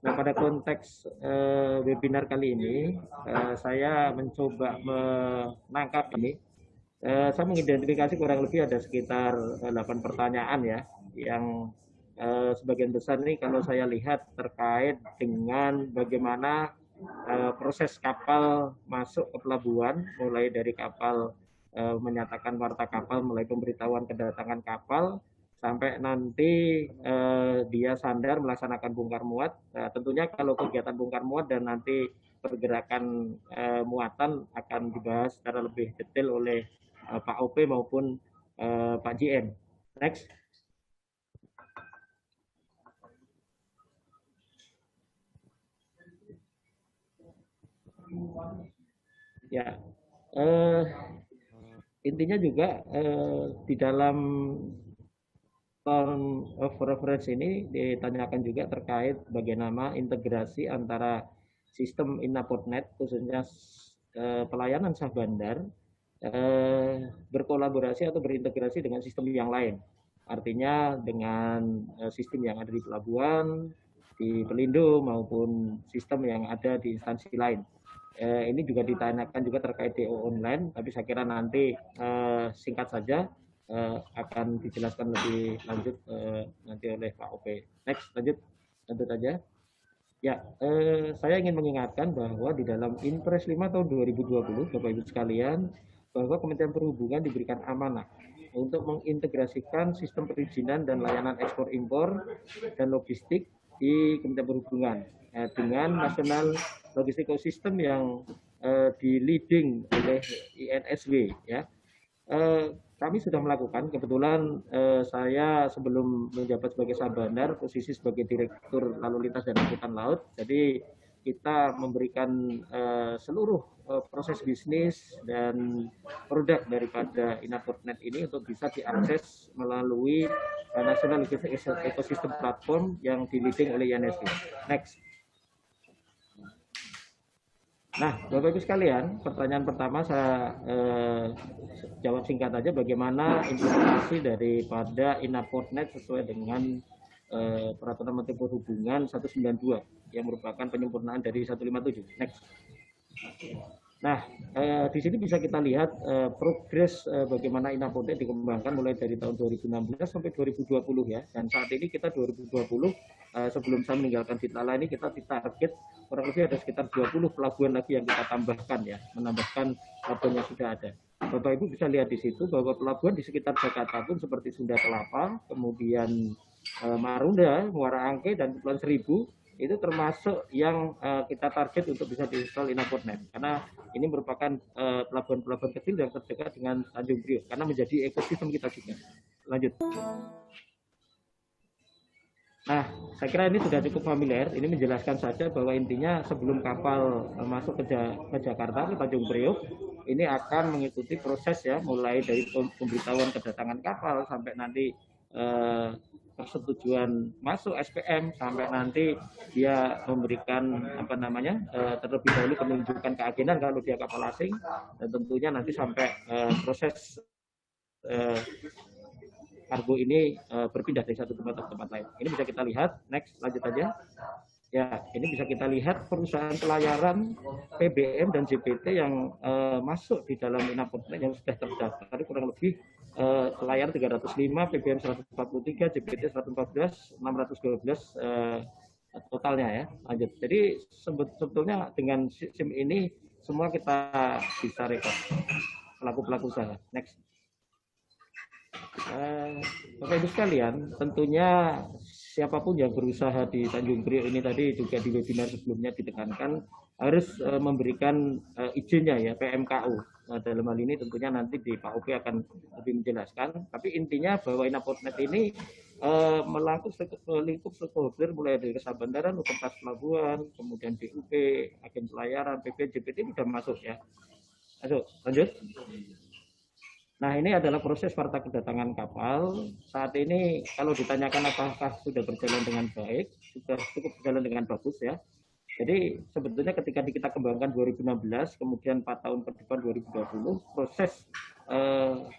Nah, pada konteks webinar kali ini, saya mencoba menangkap ini. Saya mengidentifikasi kurang lebih ada sekitar 8 pertanyaan ya, yang sebagian besar nih kalau saya lihat terkait dengan bagaimana proses kapal masuk ke pelabuhan, mulai dari kapal menyatakan warta kapal, mulai pemberitahuan kedatangan kapal, sampai nanti dia sandar melaksanakan bongkar muat. Tentunya kalau kegiatan bongkar muat dan nanti pergerakan muatan akan dibahas secara lebih detail oleh Pak OP maupun Pak JN. Next. Ya, intinya juga di dalam term of reference ini ditanyakan juga terkait bagaimana integrasi antara sistem Innapodnet khususnya pelayanan sah bandar berkolaborasi atau berintegrasi dengan sistem yang lain. Artinya dengan sistem yang ada di pelabuhan, di Pelindo maupun sistem yang ada di instansi lain. Ini juga ditanyakan juga terkait DO online, tapi saya kira nanti singkat saja akan dijelaskan lebih lanjut nanti oleh Pak OP. Next, lanjut aja. Ya, saya ingin mengingatkan bahwa di dalam Inpres 5 tahun 2020, Bapak Ibu sekalian, bahwa Kementerian Perhubungan diberikan amanah untuk mengintegrasikan sistem perizinan dan layanan ekspor impor dan logistik di Kementerian Perhubungan dengan National Logistic Ecosystem yang di leading oleh INSW ya. Kami sudah melakukan, kebetulan saya sebelum menjabat sebagai Sabandar, posisi sebagai Direktur Lalu Lintas dan Angkutan Laut, jadi kita memberikan seluruh proses bisnis dan produk daripada Innapodnet ini untuk bisa diakses melalui National Logistic Ecosystem Platform yang di-leading oleh INSW. Next. Nah, Bapak Ibu sekalian, pertanyaan pertama saya jawab singkat aja, bagaimana implementasi daripada Innapodnet sesuai dengan Peraturan Menteri Perhubungan 192 yang merupakan penyempurnaan dari 157. Next. Nah, di sini bisa kita lihat progres bagaimana Innapodnet dikembangkan mulai dari tahun 2016 sampai 2020 ya. Dan saat ini kita 2020 sebelum saya meninggalkan Citlala ini kita ditarget kurang lebih ada sekitar 20 pelabuhan lagi yang kita tambahkan ya, menambahkan pelabuhan yang sudah ada. Bapak Ibu bisa lihat di situ bahwa pelabuhan di sekitar Jakarta pun seperti Sunda Kelapa, kemudian Marunda, Muara Angke dan Kepulauan Seribu itu termasuk yang kita target untuk bisa diinstal Innapodnet karena ini merupakan pelabuhan-pelabuhan kecil yang terdekat dengan Tanjung Priok karena menjadi ekosistem kita juga. Lanjut. Nah, saya kira ini sudah cukup familiar. Ini menjelaskan saja bahwa intinya sebelum kapal masuk ke Jakarta, ke Tanjung Priok, ini akan mengikuti proses ya, mulai dari pemberitahuan kedatangan kapal sampai nanti persetujuan masuk SPM, sampai nanti dia memberikan apa namanya terlebih dahulu penunjukan keagenan kalau dia kapal asing, dan tentunya nanti sampai proses kargo ini berpindah dari satu tempat ke tempat lain. Ini bisa kita lihat. Next, lanjut aja. Ya, ini bisa kita lihat perusahaan pelayaran PBM dan JPT yang masuk di dalam Innapodnet yang sudah terdaftar kurang lebih layar 305, PBM 143, JPT 114, 612 totalnya ya. Lanjut. Jadi sebetulnya dengan SIM ini semua kita bisa rekod pelaku-pelaku usaha. Next. Bapak Ibu sekalian, tentunya siapapun yang berusaha di Tanjung Priok ini tadi juga di webinar sebelumnya ditekankan harus memberikan izinnya ya PMKU. Nah, dalam hal ini tentunya nanti di Pak OP akan lebih menjelaskan. Tapi intinya bahwa Innapodnet ini melingkup stakeholder mulai dari Kesabandaran, Otoritas Pelabuhan, kemudian BUP, agen pelayaran, PP, JPT sudah masuk ya. Masuk, lanjut. Nah, ini adalah proses warta kedatangan kapal. Saat ini kalau ditanyakan apakah sudah berjalan dengan baik, sudah cukup berjalan dengan bagus ya. Jadi sebetulnya ketika kita kembangkan 2016, kemudian 4 tahun ke depan 2020, proses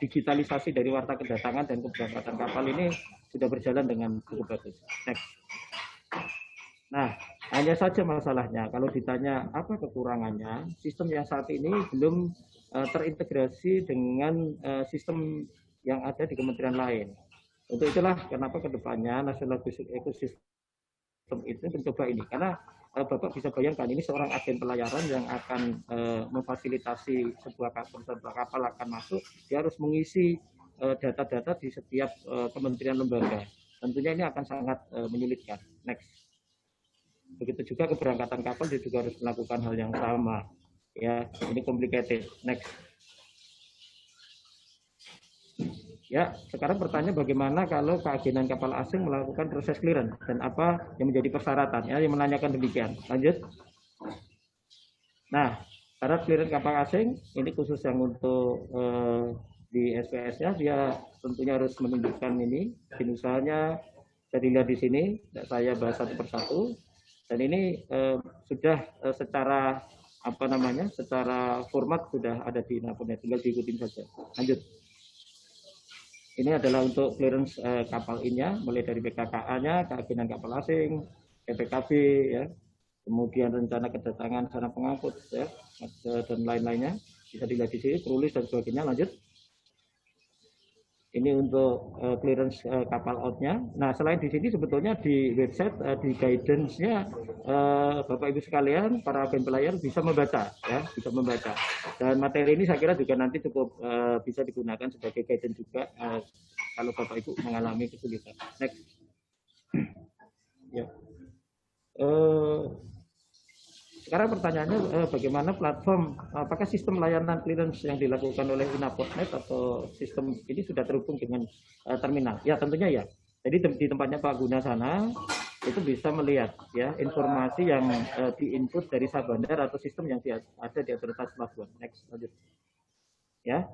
digitalisasi dari warta kedatangan dan keberangkatan kapal ini sudah berjalan dengan cukup bagus. Next. Nah, Hanya saja masalahnya, kalau ditanya apa kekurangannya, sistem yang saat ini belum terintegrasi dengan sistem yang ada di kementerian lain. Untuk itulah kenapa kedepannya National Basic Ecosystem itu mencoba ini, karena Bapak bisa bayangkan ini seorang agen pelayaran yang akan memfasilitasi sebuah kapal akan masuk, dia harus mengisi data-data di setiap kementerian lembaga. Tentunya ini akan sangat menyulitkan. Next. Begitu juga keberangkatan kapal dia juga harus melakukan hal yang sama. Ya, ini complicated. Next. Ya, sekarang pertanyaan bagaimana kalau keagenan kapal asing melakukan proses clearance dan apa yang menjadi persyaratan? Ya, yang menanyakan demikian. Lanjut. Nah, syarat clearance kapal asing ini khusus yang untuk di SPS-nya dia tentunya harus menunjukkan ini. Misalnya saya dilihat di sini, saya bahas satu persatu. Dan ini sudah secara apa namanya, secara format sudah ada di Naponet, tinggal diikutin saja. Lanjut. Ini adalah untuk clearance kapal INA, mulai dari PKKA-nya, keagenan kapal asing, PPKB, ya, kemudian rencana kedatangan sarana pengangkut, ya, dan lain-lainnya. Bisa dilihat di sini, penulis dan sebagainya. Lanjut. Ini untuk clearance kapal out-nya. Nah, selain di sini sebetulnya di website, di guidance-nya, Bapak Ibu sekalian, para agen pelayar bisa membaca, ya, bisa membaca. Dan materi ini saya kira juga nanti cukup bisa digunakan sebagai guidance juga kalau Bapak Ibu mengalami kesulitan. Next. Ya. Sekarang pertanyaannya bagaimana platform, apakah sistem layanan clearance yang dilakukan oleh Inapotnet atau sistem ini sudah terhubung dengan terminal? Ya tentunya ya. Jadi di tempatnya Pak Guna sana itu bisa melihat ya informasi yang diinput dari Sabandar atau sistem yang ada di otoritas pelabuhan. Next, lanjut. Ya.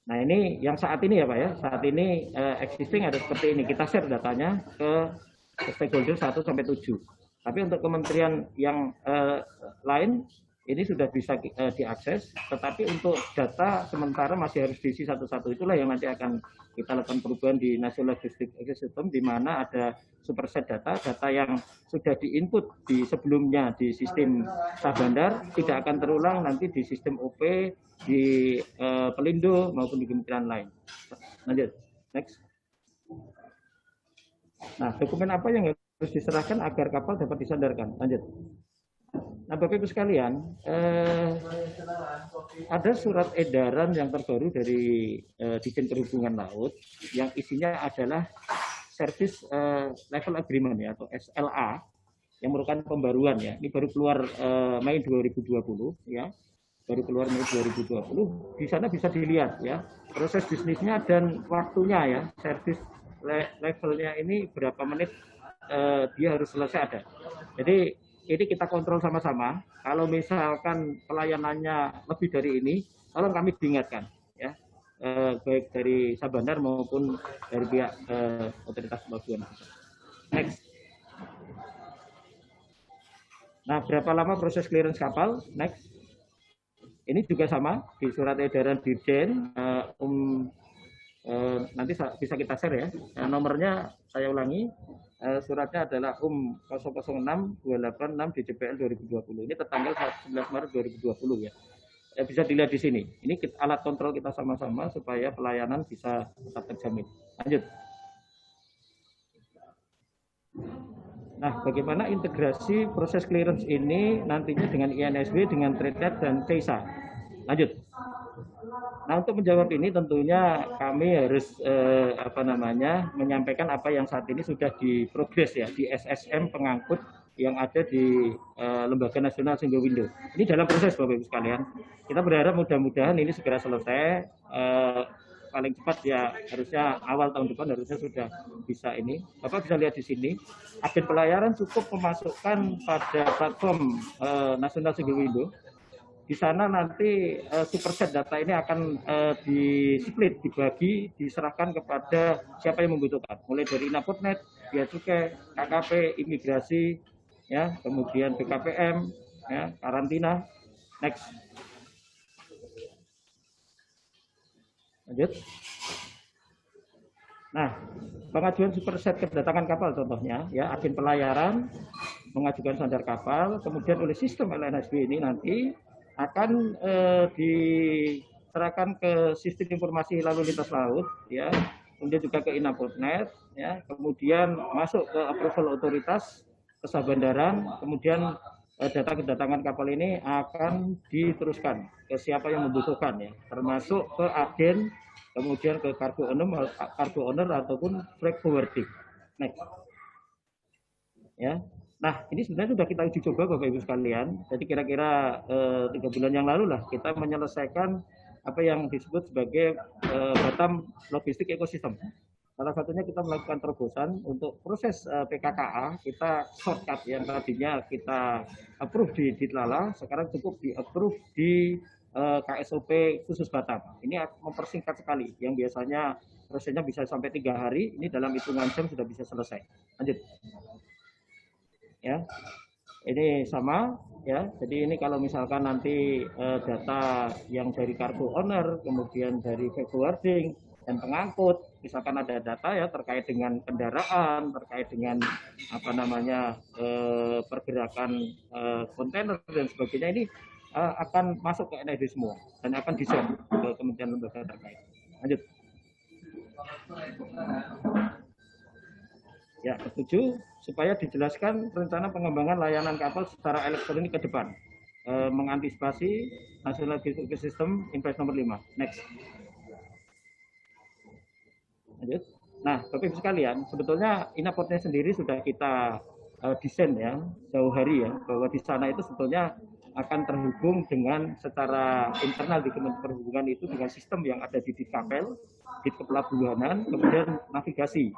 Nah ini yang saat ini ya Pak ya. Saat ini existing ada seperti ini. Kita share datanya ke stakeholder 1 sampai 7. Tapi untuk kementerian yang lain ini sudah bisa diakses, tetapi untuk data sementara masih harus diisi satu-satu. Itulah yang nanti akan kita lakukan perubahan di National District Ecosystem, di mana ada superset data yang sudah diinput di sebelumnya di sistem Sabandar tidak akan terulang nanti di sistem OP, di Pelindo maupun di kementerian lain. Lanjut, next. Nah, dokumen apa yang harus diserahkan agar kapal dapat disandarkan? Lanjut. Nah, Bapak Ibu sekalian, ada surat edaran yang terbaru dari Dirjen Perhubungan Laut yang isinya adalah Service Level Agreement ya atau SLA yang merupakan pembaruan ya. Ini baru keluar Mei 2020 ya. Baru keluar Mei 2020. Di sana bisa dilihat ya proses bisnisnya dan waktunya ya. Service levelnya ini berapa menit dia harus selesai ada. Jadi ini kita kontrol sama-sama. Kalau misalkan pelayanannya lebih dari ini, tolong kami diingatkan, ya, baik dari Sabandar maupun dari pihak otoritas pelabuhan. Next. Nah, berapa lama proses clearance kapal? Next. Ini juga sama di surat edaran Dirjen. Nanti bisa kita share ya. Nomornya saya ulangi. Suratnya adalah 006-286 DJPL 2020. Ini tertanggal 11 Maret 2020 ya. Bisa dilihat di sini. Ini alat kontrol kita sama-sama supaya pelayanan bisa tetap terjamin. Lanjut. Nah, bagaimana integrasi proses clearance ini nantinya dengan INSW, dengan TradeNet dan CESA? Lanjut. Nah, untuk menjawab ini tentunya kami harus menyampaikan apa yang saat ini sudah diprogres ya di SSM pengangkut yang ada di Lembaga Nasional Single Window. Ini dalam proses Bapak Ibu sekalian. Kita berharap mudah-mudahan ini segera selesai. Paling cepat ya harusnya awal tahun depan harusnya sudah bisa ini. Bapak bisa lihat di sini, agen pelayaran cukup memasukkan pada platform Nasional Single Window. Di sana nanti superset data ini akan di-split, dibagi, diserahkan kepada siapa yang membutuhkan. Mulai dari Inapotnet, Bea Cukai, KKP, Imigrasi, ya, kemudian BKPM, ya, karantina. Next. Lanjut. Nah, pengajuan superset kedatangan kapal contohnya, ya, agen pelayaran mengajukan standar kapal, kemudian oleh sistem LNSB ini nanti akan diserahkan ke sistem informasi lalu lintas laut, ya, kemudian juga ke Inapodnet, ya, kemudian masuk ke approval otoritas ke Sabandaran, kemudian data kedatangan kapal ini akan diteruskan ke siapa yang membutuhkan, ya, termasuk ke agen, kemudian ke cargo owner ataupun freight forwarding. Next. Ya. Nah, ini sebenarnya sudah kita uji coba Bapak Ibu sekalian. Jadi kira-kira 3 bulan yang lalu lah kita menyelesaikan apa yang disebut sebagai Batam Logistik Ekosistem. Salah satunya kita melakukan terobosan untuk proses PKKA, kita shortcut yang tadinya kita approve di Ditlala, sekarang cukup di approve di KSOP khusus Batam. Ini mempersingkat sekali, yang biasanya prosesnya bisa sampai 3 hari, ini dalam hitungan jam sudah bisa selesai. Lanjut. Ya, ini sama, ya. Jadi ini kalau misalkan nanti data yang dari cargo owner, kemudian dari freight forwarding dan pengangkut, misalkan ada data ya terkait dengan kendaraan, terkait dengan apa namanya pergerakan kontainer dan sebagainya, ini akan masuk ke NID semua dan akan di-share ke kementerian lembaga terkait. Lanjut. Ya, setuju supaya dijelaskan rencana pengembangan layanan kapal secara elektronik ke depan, mengantisipasi National Logistic System Impres nomor 5. Next. Lanjut. Nah, Bapak Ibu sekalian, sebetulnya Inapodnet sendiri sudah kita desain ya jauh hari ya, bahwa di sana itu sebetulnya akan terhubung dengan secara internal di Kementerian Perhubungan itu dengan sistem yang ada di Ditkapel, di Kepelabuhanan, kemudian navigasi.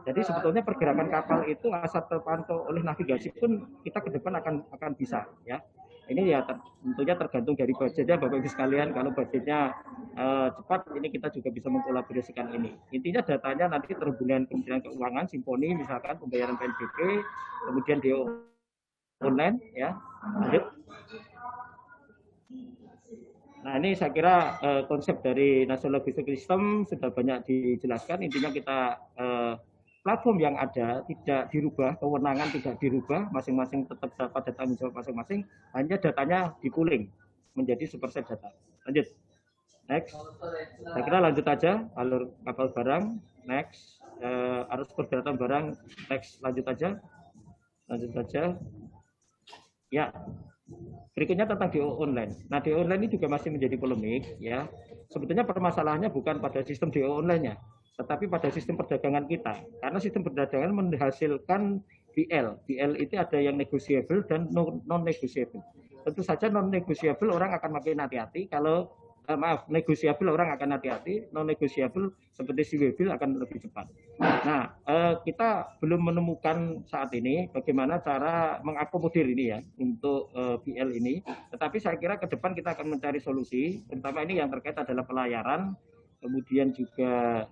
Jadi sebetulnya pergerakan kapal itu asal terpantau oleh navigasi pun kita ke depan akan bisa ya. Ini ya tentunya tergantung dari budgetnya Bapak Ibu sekalian. Kalau budgetnya cepat, ini kita juga bisa mengkolaborasikan ini. Intinya datanya nanti terhubungan Kementerian Keuangan, Simponi, misalkan pembayaran PNBP, kemudian DO online ya. Lanjut. Nah ini saya kira konsep dari National Logistic System sudah banyak dijelaskan. Intinya kita platform yang ada tidak dirubah, kewenangan tidak dirubah, masing-masing tetap pada tanggung jawab masing-masing, hanya datanya di-pooling menjadi superset data. Lanjut. Next. Saya kira lanjut aja, alur kapal barang. Next. Arus pergerakan barang. Next. Lanjut aja. Lanjut saja. Ya. Berikutnya tentang DO online. Nah, DO online ini juga masih menjadi polemik ya. Sebetulnya permasalahannya bukan pada sistem DO online-nya, tetapi pada sistem perdagangan kita. Karena sistem perdagangan menghasilkan BL. BL itu ada yang negotiable dan non-negotiable. Tentu saja non-negotiable orang akan makin hati-hati. Kalau negosiable orang akan hati-hati, non-negosiable seperti CWB akan lebih cepat. Nah, kita belum menemukan saat ini bagaimana cara mengakomodir ini ya untuk BL ini. Tetapi saya kira ke depan kita akan mencari solusi, terutama ini yang terkait adalah pelayaran, kemudian juga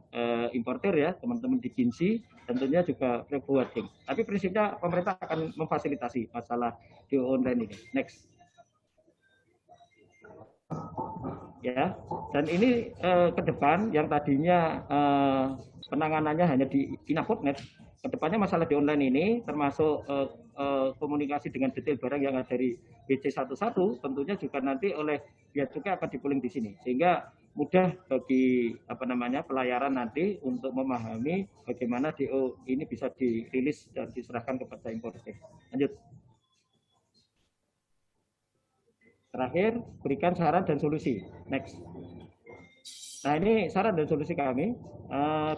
importer ya, teman-teman di Ginsi, tentunya juga freight forwarding. Tapi prinsipnya pemerintah akan memfasilitasi masalah DO online ini. Next. Ya, dan ini ke depan yang tadinya penanganannya hanya di Inapodnet, ke depannya masalah di online ini termasuk komunikasi dengan detail barang yang ada dari BC11 tentunya juga nanti oleh Bea Cukai akan dipooling di sini, sehingga mudah bagi apa namanya pelayaran nanti untuk memahami bagaimana DO ini bisa dirilis dan diserahkan kepada importer. Lanjut. Terakhir, berikan saran dan solusi. Next. Nah ini saran dan solusi kami.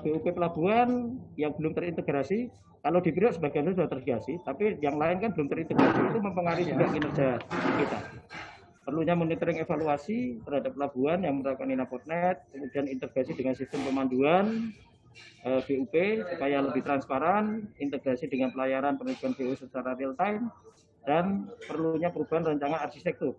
BUP Pelabuhan yang belum terintegrasi, kalau di Priok sebagian sudah terintegrasi, tapi yang lain kan belum terintegrasi, itu mempengaruhi juga kinerja kita. Perlunya monitoring evaluasi terhadap pelabuhan yang menerapkan Inapodnet, kemudian integrasi dengan sistem pemanduan BUP supaya lebih transparan, integrasi dengan pelayaran penelitian BU secara real time, dan perlunya perubahan rancangan arsitektur